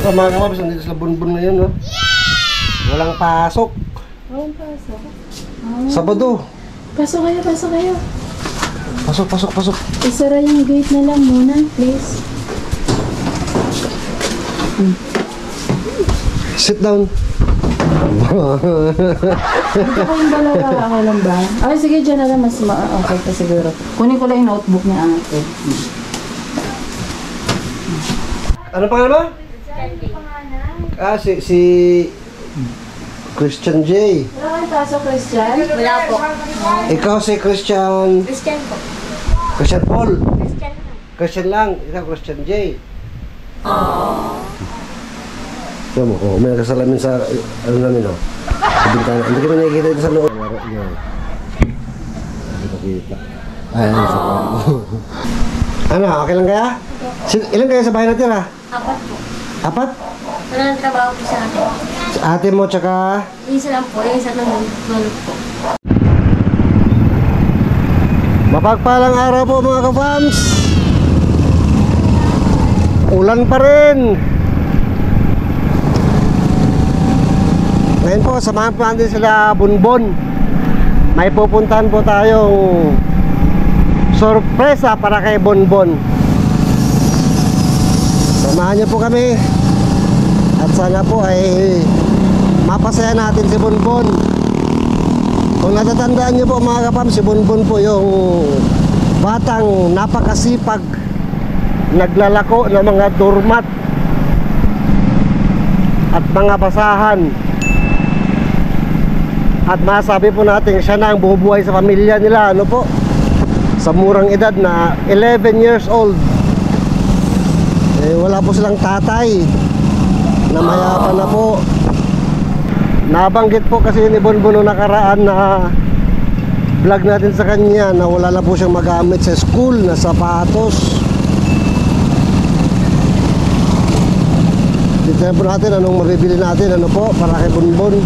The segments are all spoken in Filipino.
So mga kamabs, nandito sa Bunbun ngayon, no? Walang pasok. Walang pasok? Sabado. Pasok kayo, pasok kayo. Pasok. Isara yung gate na lang muna, please. Sit down. Dito kayong dalawa, ako lang ba? Ay, sige, dyan na lang, mas okay pa siguro. Kunin ko lang yung notebook niya, ate. Ano pangalan mo? Si Christian J. Wala kang pasok, Christian? Wala po. Ikaw si Christian... Christian po. Christian Paul. Christian lang. Christian lang. Ikaw Christian J. Tignan mo, may nakasalamin sa ano namin, no? Sa bintana. Hindi kami nakikita dito sa loob. Hindi nakikita. Ayan, sa loob. Ano, okay lang kaya? Ilan kaya sa bahay natin, ha? 4 po. 4? Wala nang trabaho po sa akin. Sa ate mo, tsaka... Isa lang po. Yung isa lang nalulog po. Mapagpalang araw po mga ka-fams. Ulan pa rin. Ngayon po, samahan po natin sila Bunbun. May pupuntahan po tayong sorpresa para kay Bunbun. Samahan niyo po kami. At sana po ay mapasaya natin si Bunbun. Kung natatandaan niyo po mga kapam, si Bunbun po yung batang napakasipag, naglalako ng mga doormat at mga basahan. At masabi po natin siya na ang bubuhay sa pamilya nila, ano po, sa murang edad na 11 years old. Wala po silang tatay na mayapan na po. Nabanggit po kasi ni Bunbun noong nakaraan na vlog natin sa kanya na wala na po siyang magamit sa school na sapatos. Titignan po natin anong mabibili natin, ano po, para kay Bunbun.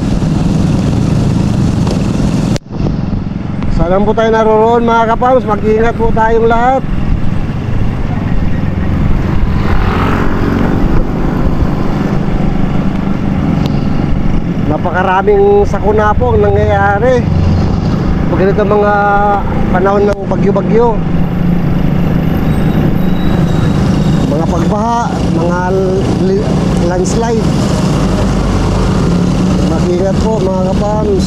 Saan po tayo naroon mga kapams, mag-iingat po tayong lahat. Napakaraming sakuna po ang nangyayari pag ganito mga panahon ng bagyo-bagyo, mga pagbaha, mga landslide. Mag-ingat po mga kapams.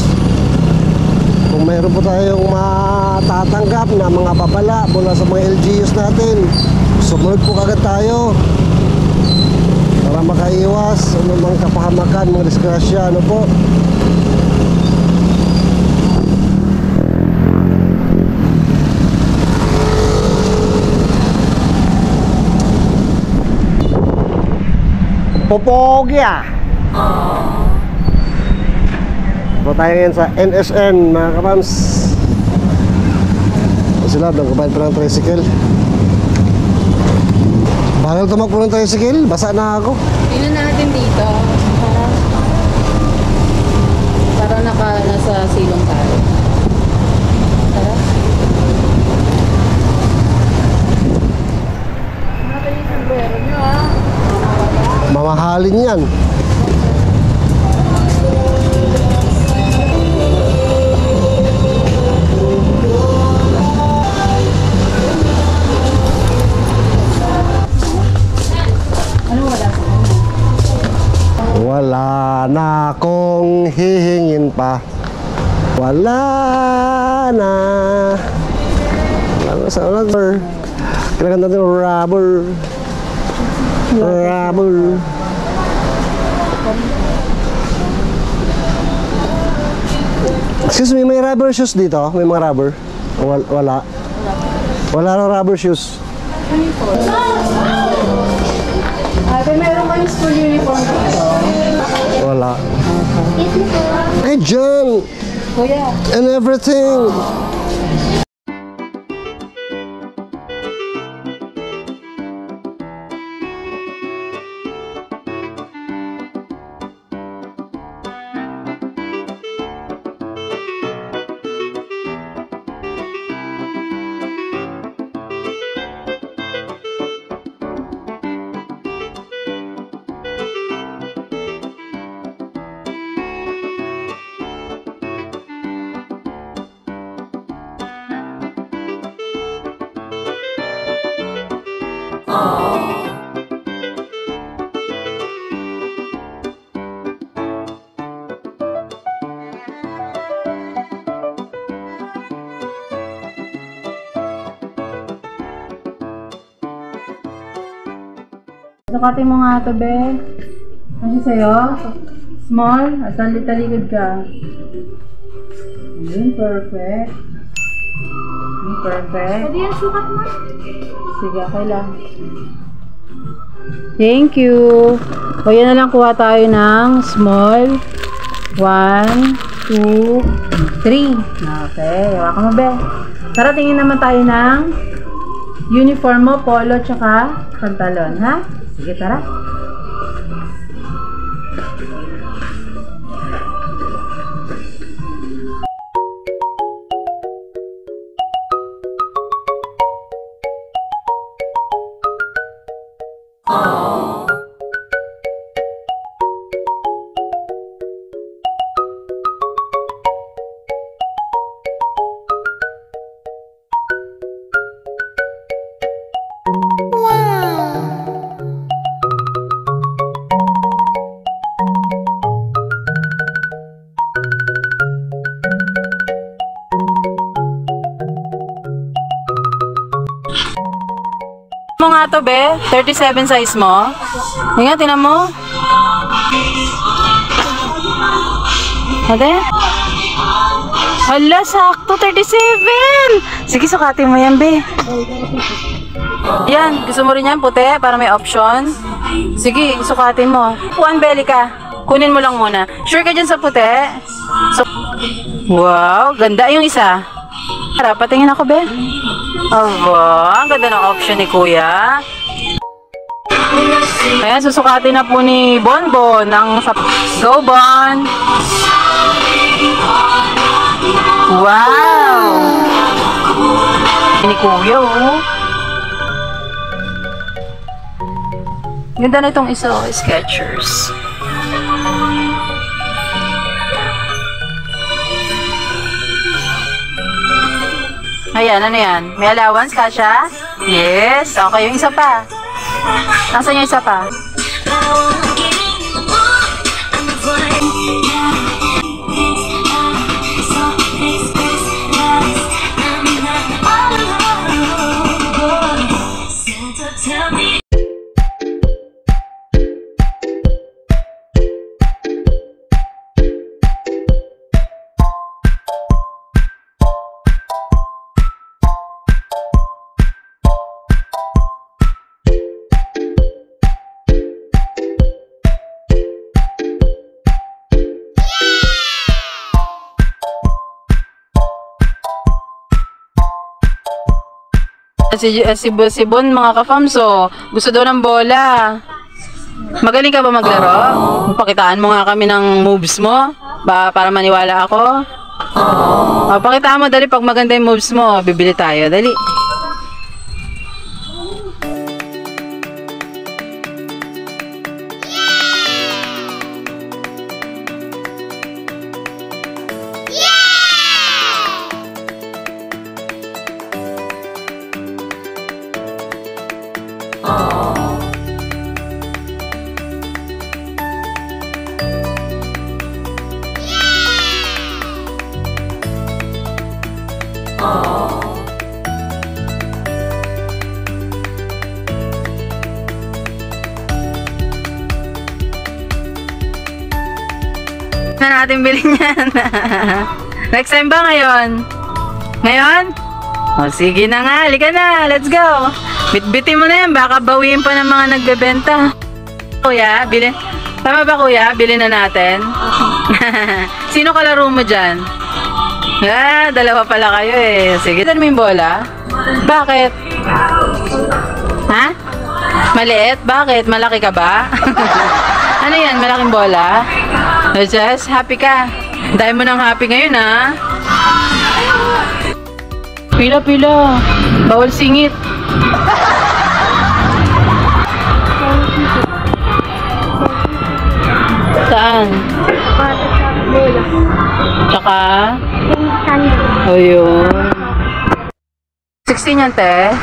Kung mayroon po tayong matatanggap na mga babala mula sa mga LGUs natin, sumunod po kagad tayo para makaiwas anumang kapahamakan, mga disgrasya, ano po. Popogya. So tayo ngayon sa NSN mga kapams. Sila nagkabayad pa ng tricycle. Bagal tumakbo ng tricycle, basa na ako. Tingnan natin dito. Para nasa silong tayo. Tara. Natin yung sombrero nyo, ha? Mamahalin yan. Wala na akong hihingin pa. Wala na. Wala na sa rubber. Kailangan natin rubber. Rubber. Excuse me, may rubber shoes dito? May mga rubber? Wala. Wala na rubber shoes. Ate, meron kayong school uniform dito? Wala. Hey, John! Kuya. And everything! Sukatin mo nga ito, be. Kasi sa'yo? Small? At talikod ka. Ayun, perfect. Ayun, perfect. Pwede yan sukat mo? Sige, okay lang. Thank you. O yan na lang, kuha tayo ng small. 1, 2, 3. Okay, hawakan mo, be. Tara, tingin naman tayo ng uniform mo, polo, tsaka pantalon, ha? Sige, tara. Mo nga to, be. 37 size mo. Nga, tinan mo. Ate? Hala, sakto. 37! Sige, sukatin mo yan, be. Yan, gusto mo rin yan, puti, para may option. Sige, sukatin mo. Puan, belly ka. Kunin mo lang muna. Sure ka dyan sa puti? Wow, ganda yung isa. Tara, patingin ako, be. Aba, ang ganda ng option ni Kuya. Ayan, susukatin na po ni Bonbon ang Go Bon! Wow! Ni Kuya, oh. Ganda na itong isa, oh, Skechers. Ayan, ano yan? May allowance, Kasha? Yes. Okay, yung isa pa. Nasaan yung isa pa? Si Bon, mga ka-famso, gusto daw ng bola. Magaling ka ba maglaro? Pakitaan mo nga kami ng moves mo para maniwala ako. Pakitaan mo, dali, pag maganda yung moves mo, bibili tayo, dali. Na natin bilhin yan. Next time ba ngayon? Ngayon? O sige na nga, halika na, let's go. Bitbitin mo na yan, baka bawiin pa ng mga nagbebenta. Kuya, bilhin. Tama ba, kuya? Bilhin na natin. Sino kalaro mo dyan? Dalawa pala kayo eh. Sige, dali mo yung bola. Bakit? Ha? Maliit? Bakit? Malaki ka ba? Ano yan? Malaking bola? Jess, happy ka? Dahil mo ng happy ngayon, ha? Pila. Bawal singit. Saan? Tsaka? O yun. 16 yan, te.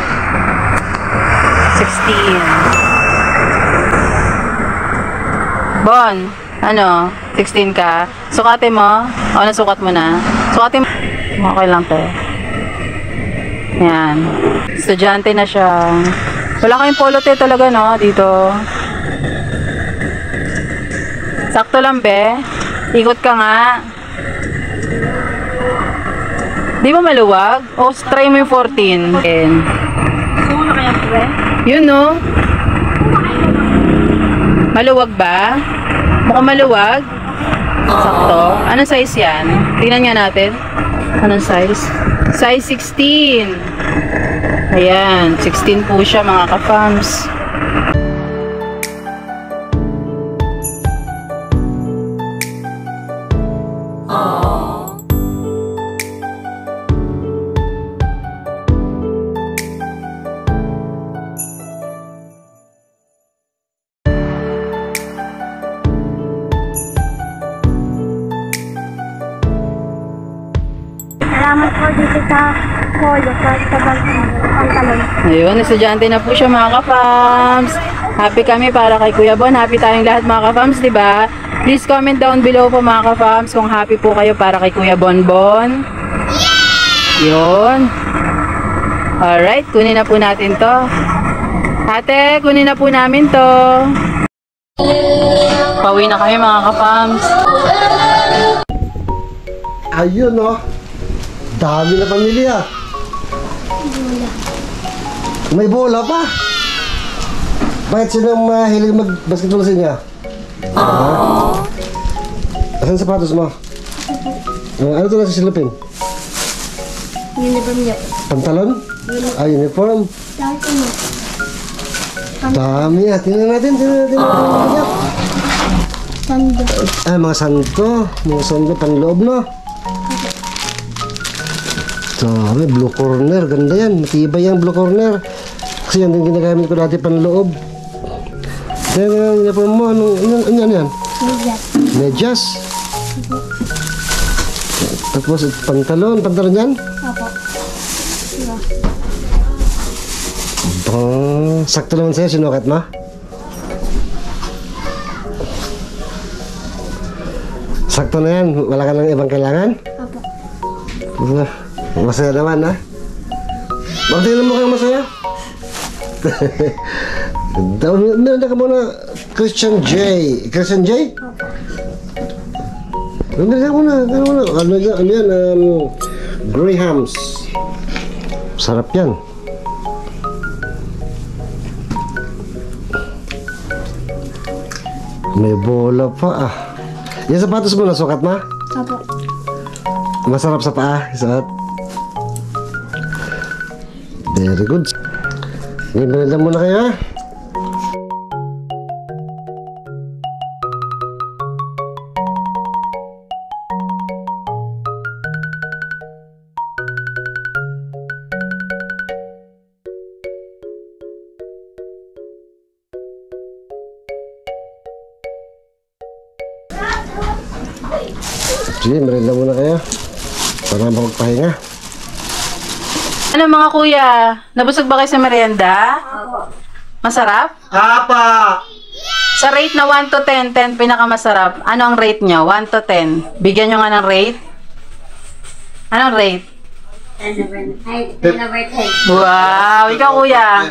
16. Bon, ano? 16 ka? Sukatin mo? O, nasukat mo na? Sukatin mo? Okay lang, te. Yan. Estudyante na siya. Wala kayong polo, te, talaga, no? Dito. Sakto lang, be. Ikot ka nga. Di ba maluwag? O, try mo yung 14. Sumo na kaya, pre? Yun, no? Maluwag ba? Mukhang maluwag? Sakto. Anong size yan? Tingnan nga natin. Anong size? Size 16. Ayan. 16 po siya, mga ka-fams. Salamat po dito sa polo, sa pantalon. Ayun, estudyante na po siya, mga ka-fams. Happy kami para kay Kuya Bon. Happy tayong lahat, mga ka-fams, di ba? Please comment down below po, mga ka-fams, kung happy po kayo para kay Kuya Bonbon. Yun. Alright, kunin na po natin to. Ate, kunin na po namin to. Pauwi na kami, mga ka-fams. Ayun, no? Dami na pamilya. May bola pa. Bakit sino ang mahilig mag-basketball sa inyo? Asan sapatos mo? Ano ito na sisilipin? Uniform niya. Pantalon? Uniform. Dahil ko mo. Dami ah. Tingnan natin. Sando. Mga santo. Mga santo panloob, no? Dami, blue corner. Ganda yan. Matibay yan, blue corner. Kasi yan din ginagamit ko dati panloob. Yan, uniform mo. Ano yan? Medyas. Medyas. Tapos pantalon yan? Opo. Diba? Sakto naman sa'yo, sinukat mo? Sakto na yan, wala ka ng ibang kailangan? Opo. Masaya naman, ha? Bakit tingnan mo kang masaya? Meron ka muna Christian J. Christian J? Opo. Meron ka muna. Ano yan? Grahams. Sarap yan. May bola pa, ah. Yung sapatos mo, nasukat mo? Opo. Masarap sa paa, suot. Very good. Ganyan muna kayo, ha? Sige, merenda muna kayo. Para makapagpahinga. Ano, mga kuya? Nabusog ba kayo sa merienda? Masarap? Apa! Sa rate na 1 to 10, 10 pinakamasarap. Ano ang rate nyo? 1 to 10. Bigyan nyo nga ng rate. Anong rate? Number 10. Wow! Ikaw, kuya.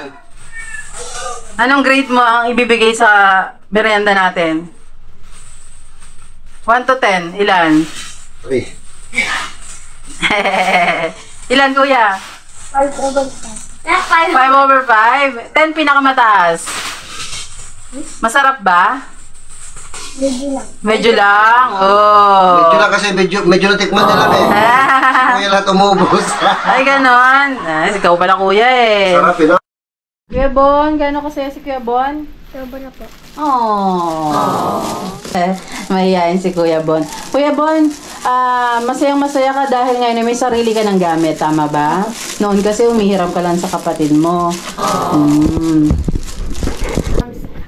Anong grade mo ang ibibigay sa merienda natin? 1 to 10. Ilan? 3. Ilan, kuya? 5 over 5. 5 over 5? 10 pinakamataas. Masarap ba? Medyo lang. Medyo lang. Oh. Medyo lang kasi medyo natikman nila eh. Kaya lahat umubos. Ay, ganon. Ay, ikaw pala, kuya eh. Sarap eh, no? Kuya Bon, gano'n kasaya si Kuya Bon? Sobo na po. Oh. Mahihayin si Kuya Bon. Kuya Bon, masayang-masaya ka dahil ngayon may sarili ka ng gamit, tama ba? Noon kasi umihiram ka lang sa kapatid mo.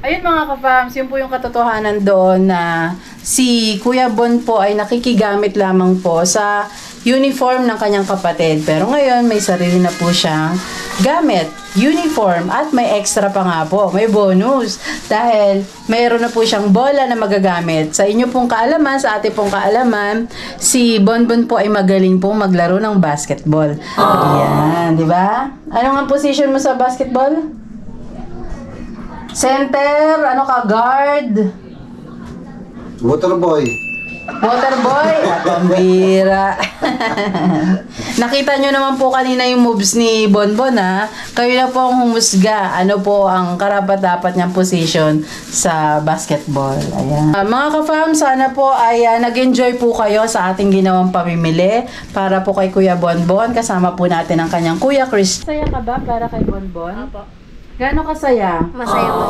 Ayun, mga ka-fams, yun po yung katotohanan doon na si Kuya Bon po ay nakikigamit lamang po sa uniform ng kanyang kapatid. Pero ngayon, may sarili na po siyang gamit, uniform, at may extra pa nga po. May bonus. Dahil mayroon na po siyang bola na magagamit. Sa inyo pong kaalaman, sa ating pong kaalaman, si Bonbon po ay magaling pong maglaro ng basketball. Ayan, di ba? Ano nga position mo sa basketball? Center, ano ka, guard? Waterboy. Waterboy? Pambira. Nakita nyo naman po kanina yung moves ni Bonbon, ha? Kayo na po ang humusga. Ano po ang karapat-dapat niyang position sa basketball. Ayan. Mga ka-fam, sana po ay nag-enjoy po kayo sa ating ginawang pamimili para po kay Kuya Bonbon. Kasama po natin ang kanyang Kuya Chris. Saya ka ba para kay Bonbon? Opo. Gaano kasaya? Masaya po.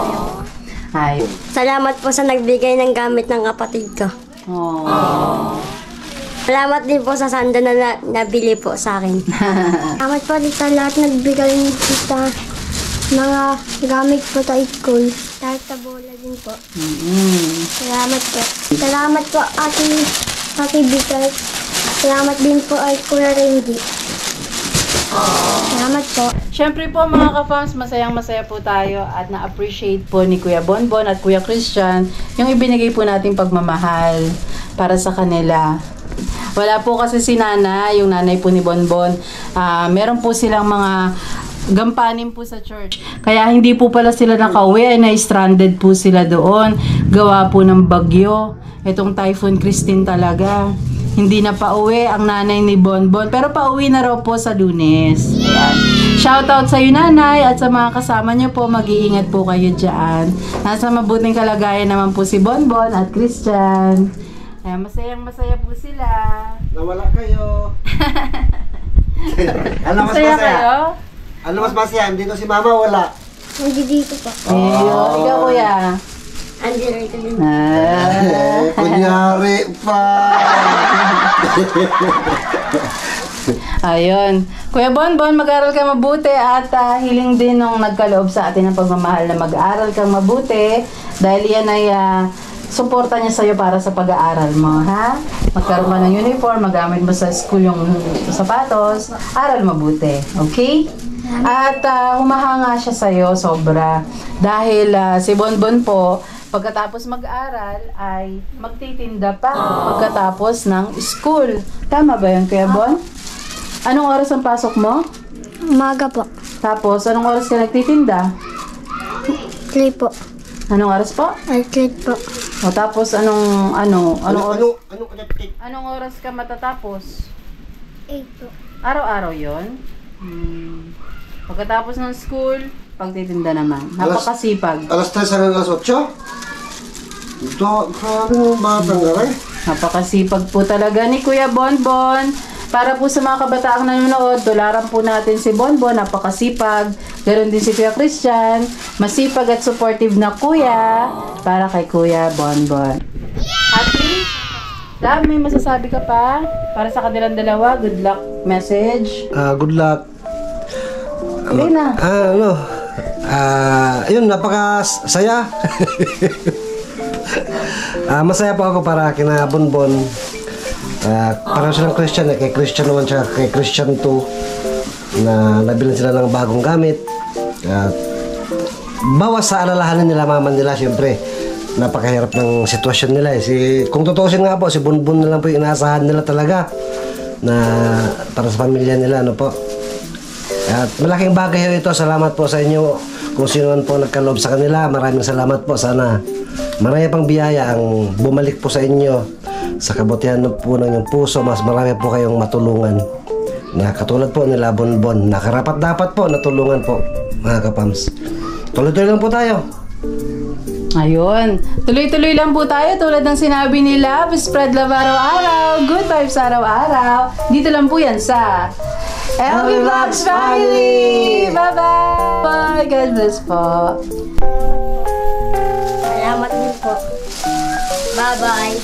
Ay. Salamat po sa nagbigay ng gamit ng kapatid ko. Oh. Salamat din po sa sando na nabili po sa akin. Salamat po din sa lahat nagbigay sa mga gamit po sa school. Dahil sa bola din po. Salamat po. Salamat po Ate Bicay. Salamat din po ay Kuya Randy. Salamat po. Siyempre po mga ka-fams, masayang-masaya po tayo at na-appreciate po ni Kuya Bonbon at Kuya Christian yung ibinigay po nating pagmamahal para sa kanila. Wala po kasi si Nana, yung nanay po ni Bonbon. Meron po silang mga gampanin po sa church. Kaya hindi po pala sila nakauwi ay na-stranded po sila doon. Gawa po ng bagyo. Itong Typhoon Christine talaga. Hindi na pauwi ang nanay ni Bonbon. Pero pauwi na raw po sa Lunes. Ayan. Shoutout sa iyo, nanay, at sa mga kasama niyo po. Mag-iingat po kayo dyan. Nasa mabuting kalagayan naman po si Bonbon at Christian. Ayan, masayang-masaya po sila. Nawala kayo. Ano mas Masaya masaya? kayo? Ano mas masaya? Dito si mama wala. Hindi dito po. Ayun, ikaw kuya. Andi rito din. Kunyari pa. Ayun. Kuya Bonbon, mag-aral ka mabuti at hiling din nung nagkaloob sa atin ng pagmamahal na mag-aral kang mabuti dahil yan ay suporta niya sa'yo para sa pag-aaral mo, ha? Magkaroon ka ng uniform, magamit mo sa school yung sapatos, aral mabuti, okay? At humahanga siya sa'yo sobra dahil si Bonbon po, pagkatapos mag-aral ay magtitinda pa pagkatapos ng school. Tama ba yun, Kuya Bon? Anong oras ang pasok mo? Umaga po. Tapos, anong oras ka nagtitinda? 3 po. Anong oras po? Ay, 3 po. O tapos, anong oras? Ano Anong oras ka matatapos? 8 po. Araw-araw yon. Pagkatapos ng school, pagtitinda naman. Napakasipag. Alas 3 hanggang alas 8? Ito, grabe yung batang garay. Napakasipag po talaga ni Kuya Bonbon. Para po sa mga kabataang nanonood, dolaran po natin si Bonbon, napakasipag. Ganon din si Kuya Christian, masipag at supportive na kuya para kay Kuya Bonbon. Happy? Love, may masasabi ka pa? Para sa kanilang dalawa, good luck message. Good luck. Okay na. Ayun, napakasaya. Masaya po ako para kina Bonbon. Para silang Christian, kay Christian naman siya, kay Christian 2 na nabilan sila ng bagong gamit. Bawas sa alalahanin nila mama nila, siyempre napakahirap ng sitwasyon nila kung tutuusin nga po, si Bonbon na lang po yung inaasahan nila talaga na para sa pamilya nila, ano po. At malaking bagay ito. Salamat po sa inyo kung sino man po nagkaloob sa kanila. Maraming salamat po. Sana marami pang biyaya ang bumalik po sa inyo sa kabutihan po ng inyong puso. Mas marami po kayong matulungan na katulad po nila Bonbon, nakarapat dapat po natulungan po, mga kapams. Tuloy-tuloy lang po tayo. Ayun. Tuloy-tuloy lang po tayo tulad ng sinabi nila. Spread love araw-araw. Good vibes araw-araw. Dito lang po yan sa LV Vlogs Family! Bye-bye! Bye! God bless po. Salamat din po. Bye-bye.